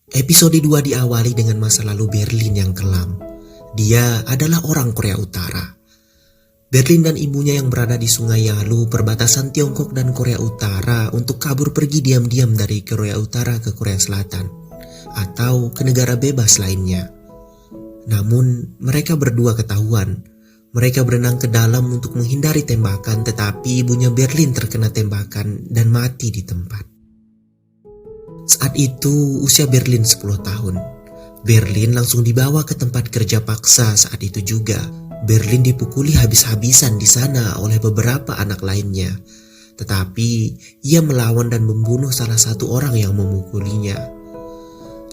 Episode 2 diawali dengan masa lalu Berlin yang kelam. Dia adalah orang Korea Utara. Berlin dan ibunya yang berada di Sungai Yalu, perbatasan Tiongkok dan Korea Utara, untuk kabur pergi diam-diam dari Korea Utara ke Korea Selatan atau ke negara bebas lainnya. Namun mereka berdua ketahuan. Mereka berenang ke dalam untuk menghindari tembakan, tetapi ibunya Berlin terkena tembakan dan mati di tempat. Saat itu usia Berlin 10 tahun. Berlin langsung dibawa ke tempat kerja paksa saat itu juga. Berlin dipukuli habis-habisan di sana oleh beberapa anak lainnya. Tetapi ia melawan dan membunuh salah satu orang yang memukulinya.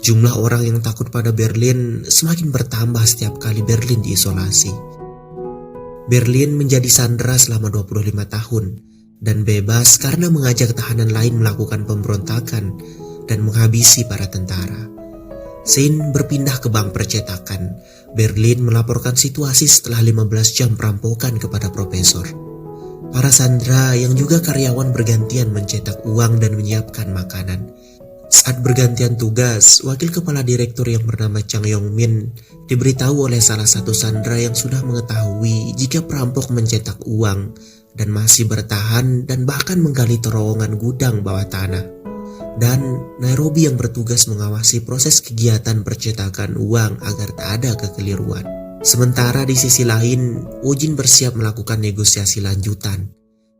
Jumlah orang yang takut pada Berlin semakin bertambah setiap kali Berlin diisolasi. Berlin menjadi sandera selama 25 tahun dan bebas karena mengajak tahanan lain melakukan pemberontakan dan menghabisi para tentara. Sin berpindah ke bank percetakan. Berlin melaporkan situasi setelah 15 jam perampokan kepada profesor. Para sandera yang juga karyawan bergantian mencetak uang dan menyiapkan makanan. Saat bergantian tugas, wakil kepala direktur yang bernama Chang Yong-min diberitahu oleh salah satu sandera yang sudah mengetahui jika perampok mencetak uang dan masih bertahan dan bahkan menggali terowongan gudang bawah tanah. Dan Nairobi yang bertugas mengawasi proses kegiatan percetakan uang agar tak ada kekeliruan. Sementara di sisi lain, Woo-jin bersiap melakukan negosiasi lanjutan.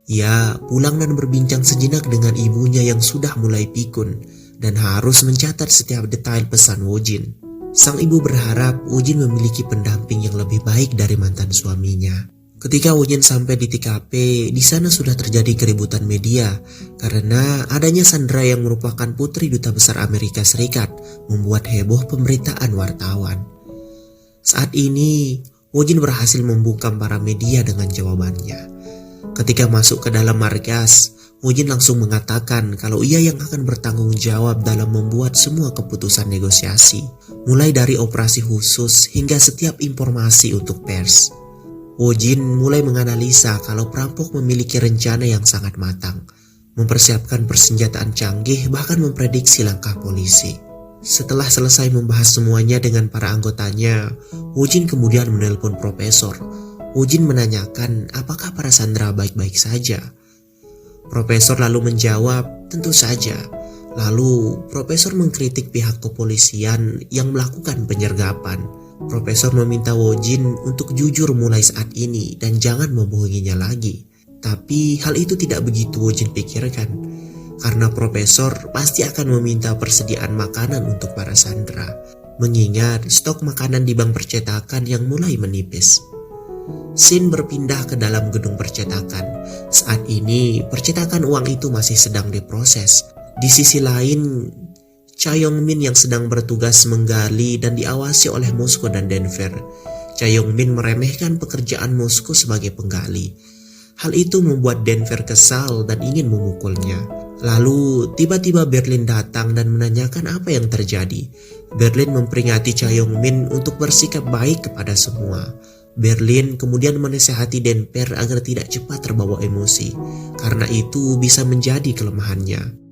Ia pulang dan berbincang sejenak dengan ibunya yang sudah mulai pikun dan harus mencatat setiap detail pesan Woo-jin. Sang ibu berharap Woo-jin memiliki pendamping yang lebih baik dari mantan suaminya. Ketika Woo-jin sampai di TKP, di sana sudah terjadi keributan media karena adanya sandera yang merupakan putri duta besar Amerika Serikat membuat heboh pemberitaan wartawan. Saat ini, Woo-jin berhasil membungkam para media dengan jawabannya. Ketika masuk ke dalam markas, Woo-jin langsung mengatakan kalau ia yang akan bertanggung jawab dalam membuat semua keputusan negosiasi, mulai dari operasi khusus hingga setiap informasi untuk pers. Woo-jin mulai menganalisa kalau perampok memiliki rencana yang sangat matang, mempersiapkan persenjataan canggih, bahkan memprediksi langkah polisi. Setelah selesai membahas semuanya dengan para anggotanya, Woo-jin kemudian menelpon profesor. Woo-jin menanyakan apakah para sandera baik-baik saja. Profesor lalu menjawab, tentu saja. Lalu profesor mengkritik pihak kepolisian yang melakukan penyergapan. Profesor meminta Woo-jin untuk jujur mulai saat ini dan jangan membohonginya lagi. Tapi hal itu tidak begitu Woo-jin pikirkan, karena profesor pasti akan meminta persediaan makanan untuk para sandera, mengingat stok makanan di bank percetakan yang mulai menipis. Sin berpindah ke dalam gedung percetakan. Saat ini percetakan uang itu masih sedang diproses. Di sisi lain, Cha Yong-min yang sedang bertugas menggali dan diawasi oleh Moskow dan Denver. Cha Yong-min meremehkan pekerjaan Moskow sebagai penggali. Hal itu membuat Denver kesal dan ingin memukulnya. Lalu tiba-tiba Berlin datang dan menanyakan apa yang terjadi. Berlin memperingati Cha Yong-min untuk bersikap baik kepada semua. Berlin kemudian menasihati Denver agar tidak cepat terbawa emosi, karena itu bisa menjadi kelemahannya.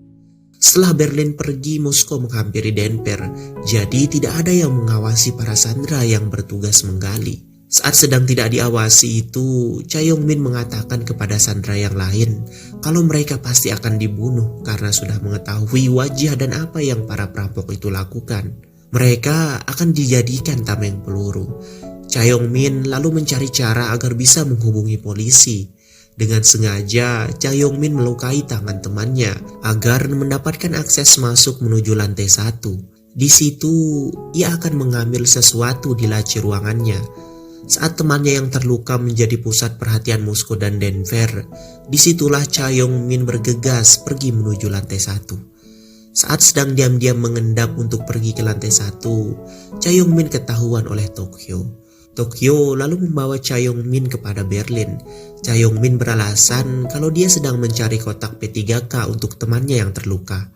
Setelah Berlin pergi, Moskow menghampiri Denver, jadi tidak ada yang mengawasi para sandera yang bertugas menggali. Saat sedang tidak diawasi itu, Cha Yong-min mengatakan kepada sandera yang lain kalau mereka pasti akan dibunuh karena sudah mengetahui wajah dan apa yang para perampok itu lakukan. Mereka akan dijadikan tameng peluru. Cha Yong-min lalu mencari cara agar bisa menghubungi polisi. Dengan sengaja, Cha Yong-min melukai tangan temannya agar mendapatkan akses masuk menuju lantai 1. Di situ, ia akan mengambil sesuatu di laci ruangannya. Saat temannya yang terluka menjadi pusat perhatian Moskow dan Denver, disitulah Cha Yong-min bergegas pergi menuju lantai 1. Saat sedang diam-diam mengendap untuk pergi ke lantai 1, Cha Yong-min ketahuan oleh Tokyo. Tokyo lalu membawa Cha Yong-min kepada Berlin. Cha Yong-min beralasan kalau dia sedang mencari kotak P3K untuk temannya yang terluka.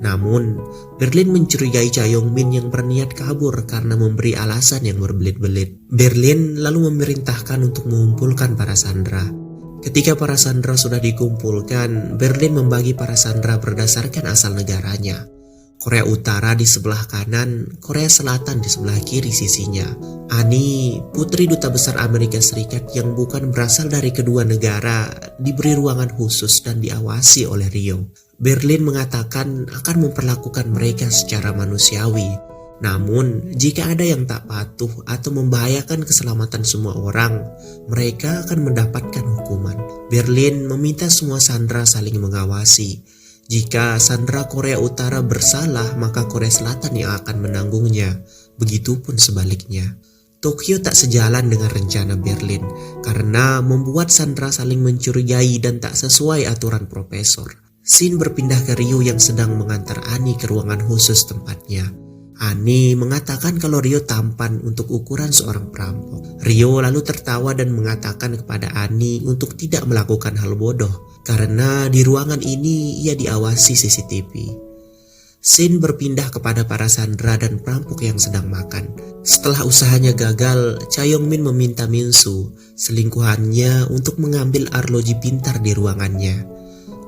Namun, Berlin mencurigai Cha Yong-min yang berniat kabur karena memberi alasan yang berbelit-belit. Berlin lalu memerintahkan untuk mengumpulkan para sandera. Ketika para sandera sudah dikumpulkan, Berlin membagi para sandera berdasarkan asal negaranya. Korea Utara di sebelah kanan, Korea Selatan di sebelah kiri sisinya. Ani, putri duta besar Amerika Serikat yang bukan berasal dari kedua negara, diberi ruangan khusus dan diawasi oleh Rio. Berlin mengatakan akan memperlakukan mereka secara manusiawi. Namun, jika ada yang tak patuh atau membahayakan keselamatan semua orang, mereka akan mendapatkan hukuman. Berlin meminta semua sandera saling mengawasi. Jika sandera Korea Utara bersalah, maka Korea Selatan yang akan menanggungnya. Begitupun sebaliknya. Tokyo tak sejalan dengan rencana Berlin karena membuat sandera saling mencurigai dan tak sesuai aturan profesor. Shin berpindah ke Rio yang sedang mengantar Ani ke ruangan khusus tempatnya. Ani mengatakan kalau Rio tampan untuk ukuran seorang perampok. Rio lalu tertawa dan mengatakan kepada Ani untuk tidak melakukan hal bodoh karena di ruangan ini ia diawasi CCTV. Shin berpindah kepada para sandera dan perampok yang sedang makan. Setelah usahanya gagal, Cha Yong-min meminta Min-soo, selingkuhannya, untuk mengambil arloji pintar di ruangannya.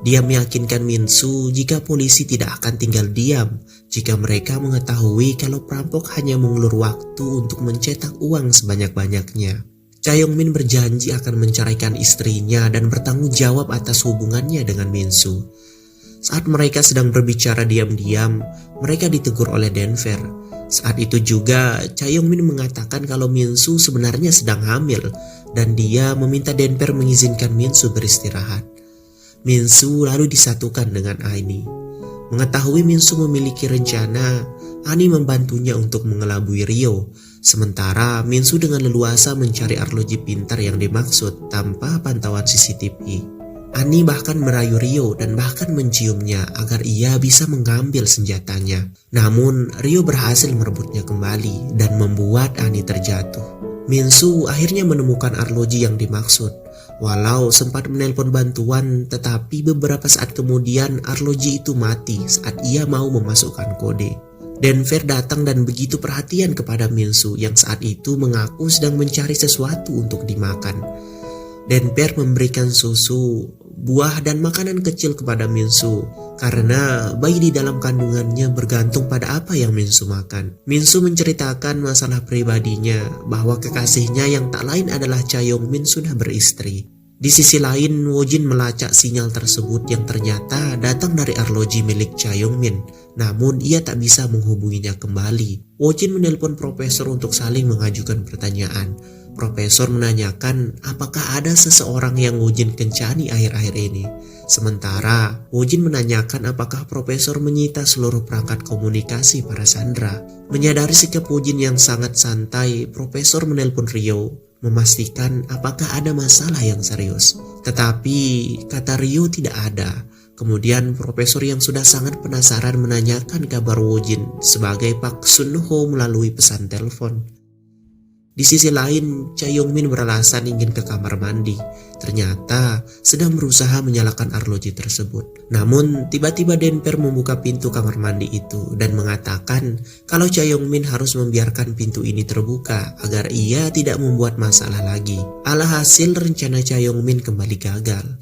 Dia meyakinkan Min-soo jika polisi tidak akan tinggal diam jika mereka mengetahui kalau perampok hanya mengulur waktu untuk mencetak uang sebanyak-banyaknya. Cha Yong-min berjanji akan menceraikan istrinya dan bertanggung jawab atas hubungannya dengan Min-soo. Saat mereka sedang berbicara diam-diam, mereka ditegur oleh Denver. Saat itu juga Cha Yong-min mengatakan kalau Min-soo sebenarnya sedang hamil dan dia meminta Denver mengizinkan Min-soo beristirahat. Min-soo lalu disatukan dengan Ani. Mengetahui Min-soo memiliki rencana, Ani membantunya untuk mengelabui Rio. Sementara Min-soo dengan leluasa mencari arloji pintar yang dimaksud tanpa pantauan CCTV. Ani bahkan merayu Rio dan bahkan menciumnya agar ia bisa mengambil senjatanya. Namun Rio berhasil merebutnya kembali dan membuat Ani terjatuh. Min-soo akhirnya menemukan arloji yang dimaksud. Walau sempat menelpon bantuan, tetapi beberapa saat kemudian arloji itu mati saat ia mau memasukkan kode. Denver datang dan begitu perhatian kepada Min-soo yang saat itu mengaku sedang mencari sesuatu untuk dimakan. Denver memberikan susu, buah dan makanan kecil kepada Min-soo karena bayi di dalam kandungannya bergantung pada apa yang Min-soo makan. Min-soo menceritakan masalah pribadinya bahwa kekasihnya yang tak lain adalah Cha Yong-min sudah beristri. Di sisi lain, Woo-jin melacak sinyal tersebut yang ternyata datang dari arloji milik Cha Yong-min. Namun ia tak bisa menghubunginya kembali. Woo-jin menelpon profesor untuk saling mengajukan pertanyaan. Profesor menanyakan apakah ada seseorang yang Woo-jin kencani akhir-akhir ini. Sementara Woo-jin menanyakan apakah profesor menyita seluruh perangkat komunikasi para sandera. Menyadari sikap Woo-jin yang sangat santai, profesor menelpon Rio memastikan apakah ada masalah yang serius. Tetapi kata Rio tidak ada. Kemudian profesor yang sudah sangat penasaran menanyakan kabar Woo-jin sebagai Pak Sun-ho melalui pesan telepon. Di sisi lain, Cha Yong-min beralasan ingin ke kamar mandi. Ternyata sedang berusaha menyalakan arloji tersebut. Namun tiba-tiba Denver membuka pintu kamar mandi itu dan mengatakan kalau Cha Yong-min harus membiarkan pintu ini terbuka agar ia tidak membuat masalah lagi. Alhasil rencana Cha Yong-min kembali gagal.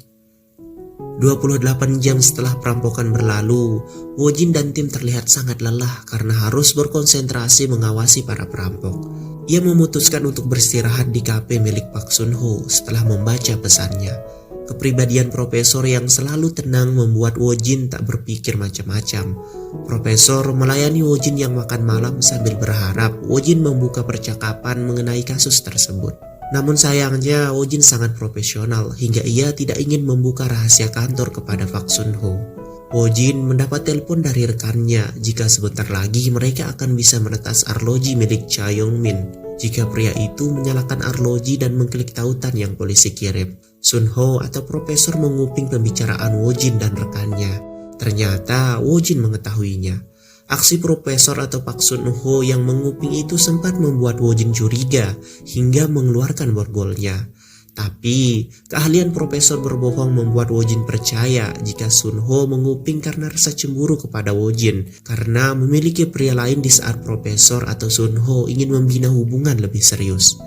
28 jam setelah perampokan berlalu, Woo-jin dan tim terlihat sangat lelah karena harus berkonsentrasi mengawasi para perampok. Ia memutuskan untuk beristirahat di kafe milik Pak Sun-ho setelah membaca pesannya. Kepribadian profesor yang selalu tenang membuat Woo-jin tak berpikir macam-macam. Profesor melayani Woo-jin yang makan malam sambil berharap Woo-jin membuka percakapan mengenai kasus tersebut. Namun sayangnya Woo-jin sangat profesional hingga ia tidak ingin membuka rahasia kantor kepada Pak Sun-ho. Woo-jin mendapat telepon dari rekannya jika sebentar lagi mereka akan bisa meretas arloji milik Cha Yong-min. Jika pria itu menyalakan arloji dan mengklik tautan yang polisi kirim, Sun-ho atau profesor menguping pembicaraan Woo-jin dan rekannya. Ternyata Woo-jin mengetahuinya. Aksi profesor atau Pak Sun-ho yang menguping itu sempat membuat Woo-jin curiga hingga mengeluarkan borgolnya. Tapi keahlian profesor berbohong membuat Woo-jin percaya jika Sun-ho menguping karena rasa cemburu kepada Woo-jin karena memiliki pria lain di saat profesor atau Sun-ho ingin membina hubungan lebih serius.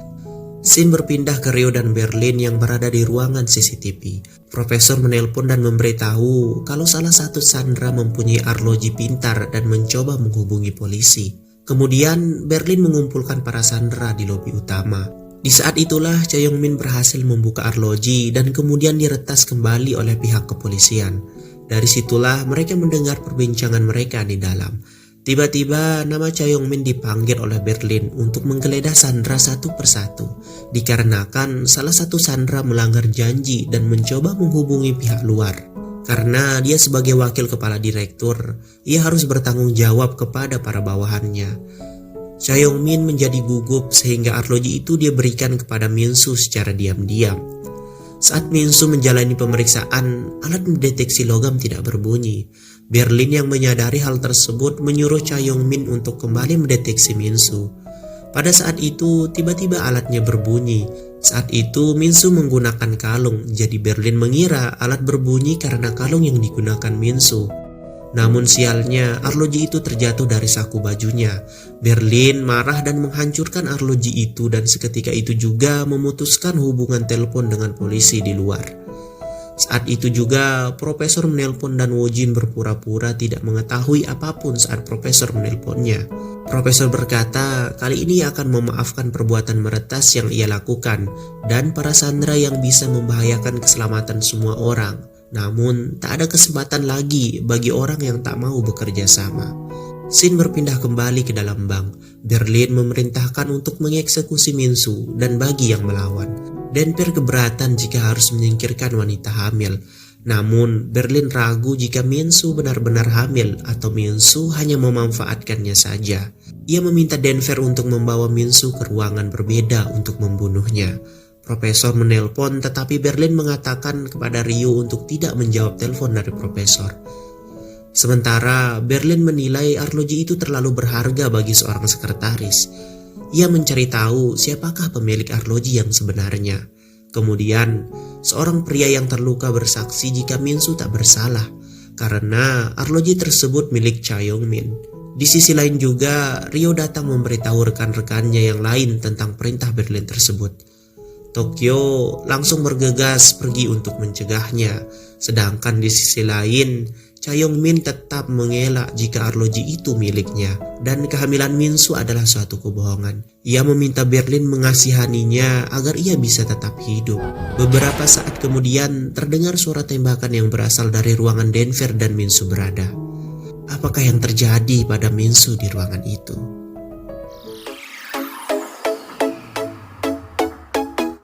Scene berpindah ke Rio dan Berlin yang berada di ruangan CCTV. Profesor menelpon dan memberitahu kalau salah satu sandera mempunyai arloji pintar dan mencoba menghubungi polisi. Kemudian Berlin mengumpulkan para sandera di lobi utama. Di saat itulah Cha Yong-min berhasil membuka arloji dan kemudian diretas kembali oleh pihak kepolisian. Dari situlah mereka mendengar perbincangan mereka di dalam. Tiba-tiba nama Cha Yong-min dipanggil oleh Berlin untuk menggeledah sandera satu persatu, dikarenakan salah satu sandera melanggar janji dan mencoba menghubungi pihak luar. Karena dia sebagai wakil kepala direktur, ia harus bertanggung jawab kepada para bawahannya. Cha Yong-min menjadi gugup sehingga arloji itu dia berikan kepada Min-soo secara diam-diam. Saat Min-soo menjalani pemeriksaan, alat mendeteksi logam tidak berbunyi. Berlin yang menyadari hal tersebut menyuruh Cha Yong-min untuk kembali mendeteksi Min-soo. Pada saat itu, tiba-tiba alatnya berbunyi. Saat itu, Min-soo menggunakan kalung, jadi Berlin mengira alat berbunyi karena kalung yang digunakan Min-soo. Namun sialnya, arloji itu terjatuh dari saku bajunya. Berlin marah dan menghancurkan arloji itu dan seketika itu juga memutuskan hubungan telepon dengan polisi di luar. Saat itu juga profesor menelpon dan Woo-jin berpura-pura tidak mengetahui apapun saat profesor menelponnya. Profesor berkata kali ini ia akan memaafkan perbuatan meretas yang ia lakukan dan para sandera yang bisa membahayakan keselamatan semua orang. Namun tak ada kesempatan lagi bagi orang yang tak mau bekerja sama. Scene berpindah kembali ke dalam bank. Berlin memerintahkan untuk mengeksekusi Min-soo dan bagi yang melawan. Denver keberatan jika harus menyingkirkan wanita hamil. Namun Berlin ragu jika Min-soo benar-benar hamil atau Min-soo hanya memanfaatkannya saja. Ia meminta Denver untuk membawa Min-soo ke ruangan berbeda untuk membunuhnya. Profesor menelpon tetapi Berlin mengatakan kepada Ryu untuk tidak menjawab telepon dari profesor. Sementara Berlin menilai arloji itu terlalu berharga bagi seorang sekretaris. Ia mencari tahu siapakah pemilik arloji yang sebenarnya. Kemudian, seorang pria yang terluka bersaksi jika Min-soo tak bersalah karena arloji tersebut milik Cha Yong-min. Di sisi lain juga, Ryo datang memberitahu rekan-rekannya yang lain tentang perintah Berlin tersebut. Tokyo langsung bergegas pergi untuk mencegahnya, sedangkan di sisi lain, Cha Yong-min tetap mengelak jika arloji itu miliknya dan kehamilan Min-soo adalah suatu kebohongan. Ia meminta Berlin mengasihaninya agar ia bisa tetap hidup. Beberapa saat kemudian terdengar suara tembakan yang berasal dari ruangan Denver dan Min-soo berada. Apakah yang terjadi pada Min-soo di ruangan itu?